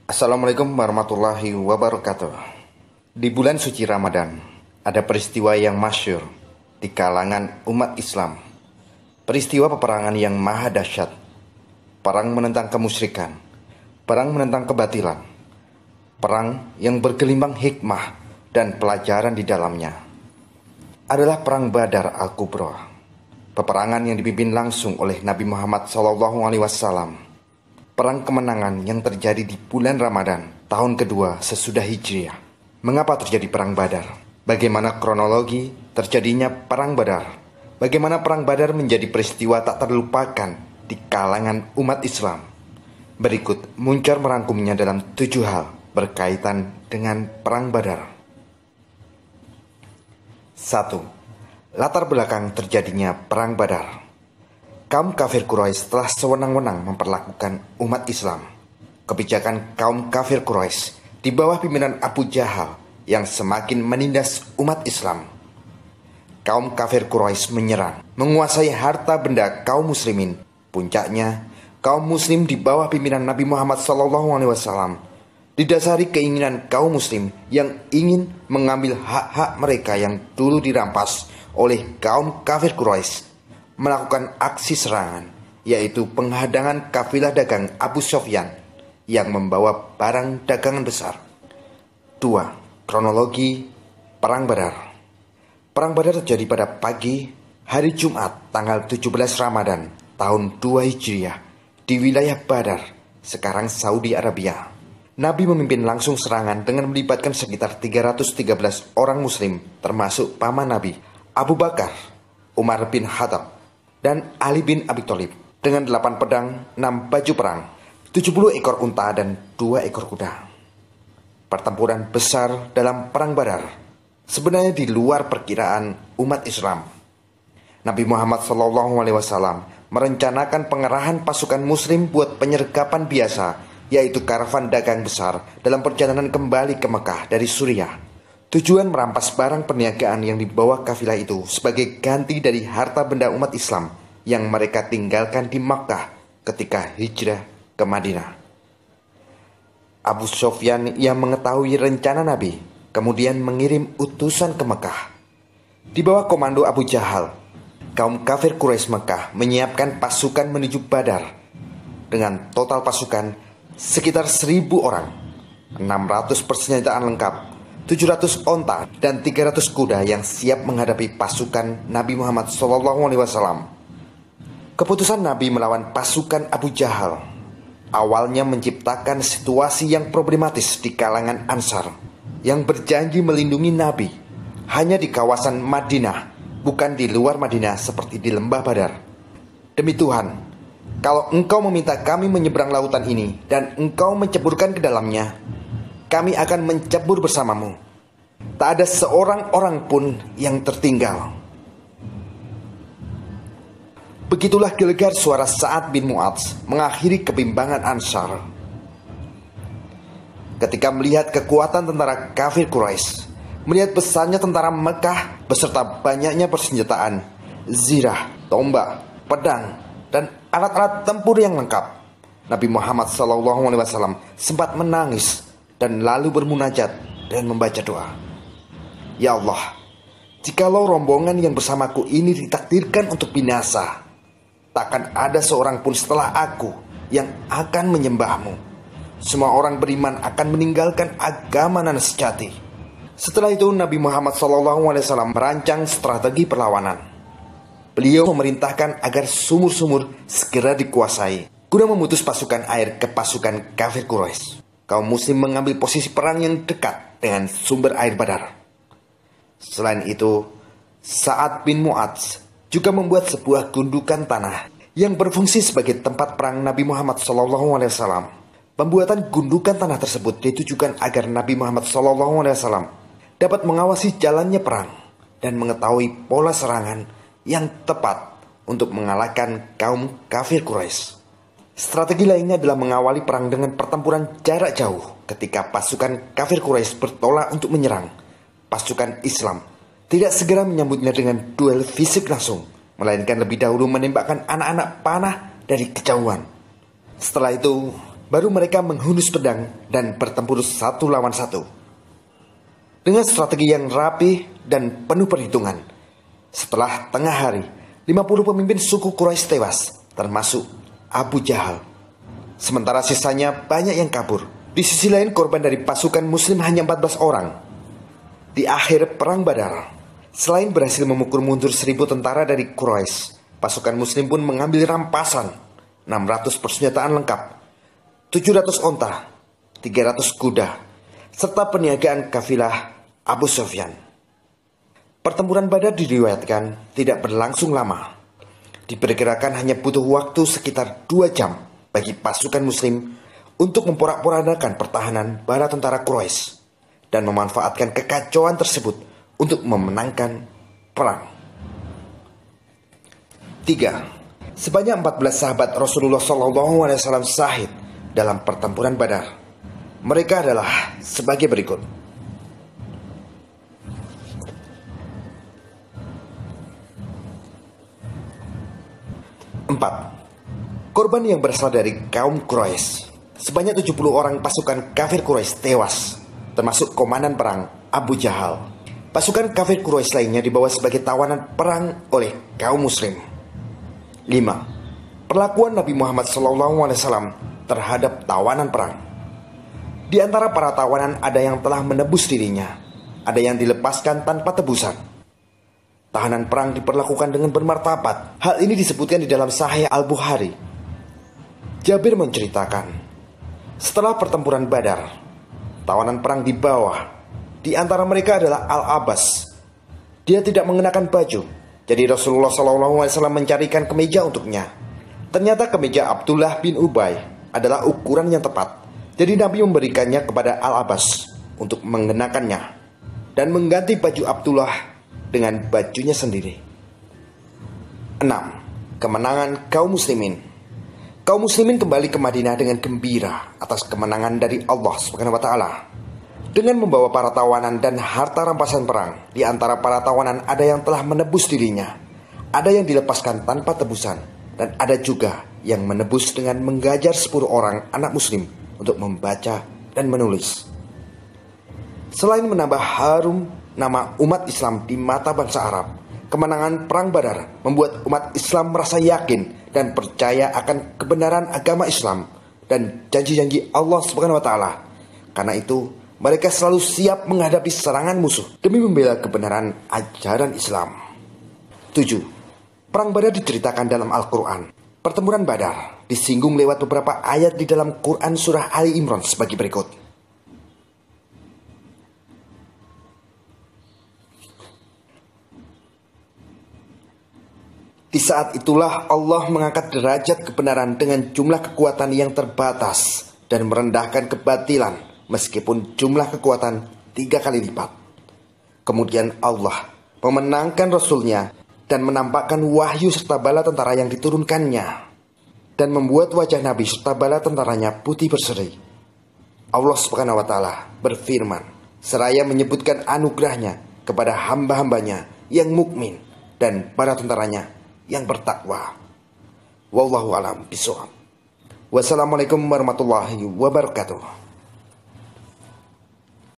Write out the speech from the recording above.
Assalamualaikum warahmatullahi wabarakatuh. Di bulan suci Ramadan, ada peristiwa yang masyhur di kalangan umat Islam. Peristiwa peperangan yang maha dahsyat. Perang menentang kemusyrikan, perang menentang kebatilan, perang yang bergelimbang hikmah dan pelajaran di dalamnya. Adalah perang Badar Al-Kubra. Peperangan yang dipimpin langsung oleh Nabi Muhammad SAW. Perang kemenangan yang terjadi di bulan Ramadan, tahun kedua sesudah Hijriah. Mengapa terjadi perang Badar? Bagaimana kronologi terjadinya perang Badar? Bagaimana perang Badar menjadi peristiwa tak terlupakan di kalangan umat Islam? Berikut Muncar merangkumnya dalam 7 hal berkaitan dengan perang Badar. 1. Latar belakang terjadinya perang Badar. Kaum kafir Quraisy telah sewenang-wenang memperlakukan umat Islam. Kebijakan kaum kafir Quraisy di bawah pimpinan Abu Jahal yang semakin menindas umat Islam. Kaum kafir Quraisy menyerang, menguasai harta benda kaum muslimin. Puncaknya, kaum muslim di bawah pimpinan Nabi Muhammad SAW didasari keinginan kaum muslim yang ingin mengambil hak-hak mereka yang dulu dirampas oleh kaum kafir Quraisy, melakukan aksi serangan, yaitu penghadangan kafilah dagang Abu Sufyan yang membawa barang dagangan besar. 2. Kronologi Perang Badar. Perang Badar terjadi pada pagi hari Jumat tanggal 17 Ramadan tahun 2 Hijriah di wilayah Badar, sekarang Saudi Arabia. Nabi memimpin langsung serangan dengan melibatkan sekitar 313 orang muslim, termasuk paman Nabi, Abu Bakar, Umar bin Khattab, dan Ali bin Abi Thalib, dengan 8 pedang, 6 baju perang, 70 ekor unta, dan 2 ekor kuda. Pertempuran besar dalam perang Badar sebenarnya di luar perkiraan umat Islam. Nabi Muhammad SAW merencanakan pengerahan pasukan muslim buat penyergapan biasa, yaitu karavan dagang besar dalam perjalanan kembali ke Mekah dari Suriah. Tujuan merampas barang perniagaan yang dibawa kafilah itu sebagai ganti dari harta benda umat Islam yang mereka tinggalkan di Makkah ketika hijrah ke Madinah. Abu Sufyan yang mengetahui rencana Nabi kemudian mengirim utusan ke Mekah. Di bawah komando Abu Jahal, kaum kafir Quraisy Mekah menyiapkan pasukan menuju Badar dengan total pasukan sekitar 1.000 orang, 600 persenjataan lengkap, 700 onta, dan 300 kuda yang siap menghadapi pasukan Nabi Muhammad SAW. Keputusan Nabi melawan pasukan Abu Jahal awalnya menciptakan situasi yang problematis di kalangan Ansar yang berjanji melindungi Nabi hanya di kawasan Madinah, bukan di luar Madinah seperti di lembah Badar. Demi Tuhan, kalau engkau meminta kami menyeberang lautan ini dan engkau menceburkan ke dalamnya, kami akan mencebur bersamamu. Tak ada seorang orang pun yang tertinggal. Begitulah gelegar suara Sa'ad bin Mu'adz mengakhiri kebimbangan Ansar. Ketika melihat kekuatan tentara kafir Quraisy, melihat besarnya tentara Mekah beserta banyaknya persenjataan, zirah, tombak, pedang, dan alat-alat tempur yang lengkap, Nabi Muhammad SAW sempat menangis dan lalu bermunajat dan membaca doa. Ya Allah, jikalau rombongan yang bersamaku ini ditakdirkan untuk binasa, takkan ada seorang pun setelah aku yang akan menyembahmu. Semua orang beriman akan meninggalkan agama nan sejati. Setelah itu Nabi Muhammad SAW merancang strategi perlawanan. Beliau memerintahkan agar sumur-sumur segera dikuasai guna memutus pasukan air ke pasukan kafir Quraisy. Kaum muslim mengambil posisi perang yang dekat dengan sumber air Badar. Selain itu, Sa'ad bin Mu'adz juga membuat sebuah gundukan tanah yang berfungsi sebagai tempat perang Nabi Muhammad SAW. Pembuatan gundukan tanah tersebut ditujukan agar Nabi Muhammad SAW dapat mengawasi jalannya perang dan mengetahui pola serangan yang tepat untuk mengalahkan kaum kafir Quraisy. Strategi lainnya adalah mengawali perang dengan pertempuran jarak jauh ketika pasukan kafir Quraisy bertolak untuk menyerang. Pasukan Islam tidak segera menyambutnya dengan duel fisik langsung, melainkan lebih dahulu menembakkan anak-anak panah dari kejauhan. Setelah itu, baru mereka menghunus pedang dan bertempur satu lawan satu. Dengan strategi yang rapi dan penuh perhitungan, setelah tengah hari, 50 pemimpin suku Quraisy tewas, termasuk Abu Jahal. Sementara sisanya banyak yang kabur. Di sisi lain, korban dari pasukan muslim hanya 14 orang. Di akhir perang Badar, selain berhasil memukul mundur 1.000 tentara dari Quraisy, pasukan muslim pun mengambil rampasan 600 persenjataan lengkap, 700 onta, 300 kuda, serta perniagaan kafilah Abu Sufyan. Pertempuran Badar diriwayatkan tidak berlangsung lama. Diperkirakan hanya butuh waktu sekitar 2 jam bagi pasukan muslim untuk memporak-porandakan pertahanan bala tentara Quraisy dan memanfaatkan kekacauan tersebut untuk memenangkan perang. 3. Sebanyak 14 sahabat Rasulullah SAW syahid dalam pertempuran Badar. Mereka adalah sebagai berikut. 4. Korban yang berasal dari kaum Quraisy. Sebanyak 70 orang pasukan kafir Quraisy tewas, termasuk komandan perang Abu Jahal. Pasukan kafir Quraisy lainnya dibawa sebagai tawanan perang oleh kaum muslim. 5. Perlakuan Nabi Muhammad SAW terhadap tawanan perang. Di antara para tawanan ada yang telah menebus dirinya, ada yang dilepaskan tanpa tebusan. Tahanan perang diperlakukan dengan bermartabat. Hal ini disebutkan di dalam Sahih Al-Bukhari. Jabir menceritakan, setelah pertempuran Badar, tawanan perang dibawa. Di antara mereka adalah Al-Abbas. Dia tidak mengenakan baju, jadi Rasulullah SAW mencarikan kemeja untuknya. Ternyata kemeja Abdullah bin Ubay adalah ukuran yang tepat. Jadi Nabi memberikannya kepada Al-Abbas untuk mengenakannya dan mengganti baju Abdullah dengan bajunya sendiri. 6. Kemenangan kaum muslimin. Kaum muslimin kembali ke Madinah dengan gembira atas kemenangan dari Allah SWT. Dengan membawa para tawanan dan harta rampasan perang. Di antara para tawanan ada yang telah menebus dirinya, ada yang dilepaskan tanpa tebusan, dan ada juga yang menebus dengan menggajar 10 orang anak muslim untuk membaca dan menulis. Selain menambah harum nama umat Islam di mata bangsa Arab, kemenangan perang Badar membuat umat Islam merasa yakin dan percaya akan kebenaran agama Islam dan janji-janji Allah SWT. Karena itu, mereka selalu siap menghadapi serangan musuh demi membela kebenaran ajaran Islam. 7. Perang Badar diceritakan dalam Al-Quran. Pertempuran Badar disinggung lewat beberapa ayat di dalam Quran surah Ali Imran sebagai berikut. Di saat itulah Allah mengangkat derajat kebenaran dengan jumlah kekuatan yang terbatas dan merendahkan kebatilan meskipun jumlah kekuatan 3 kali lipat. Kemudian Allah memenangkan Rasulnya dan menampakkan wahyu serta bala tentara yang diturunkannya dan membuat wajah Nabi serta bala tentaranya putih berseri. Allah SWT berfirman seraya menyebutkan anugerahnya kepada hamba-hambanya yang mukmin dan para tentaranya yang bertakwa. Wallahu a'lam bishawab. Wassalamualaikum warahmatullahi wabarakatuh.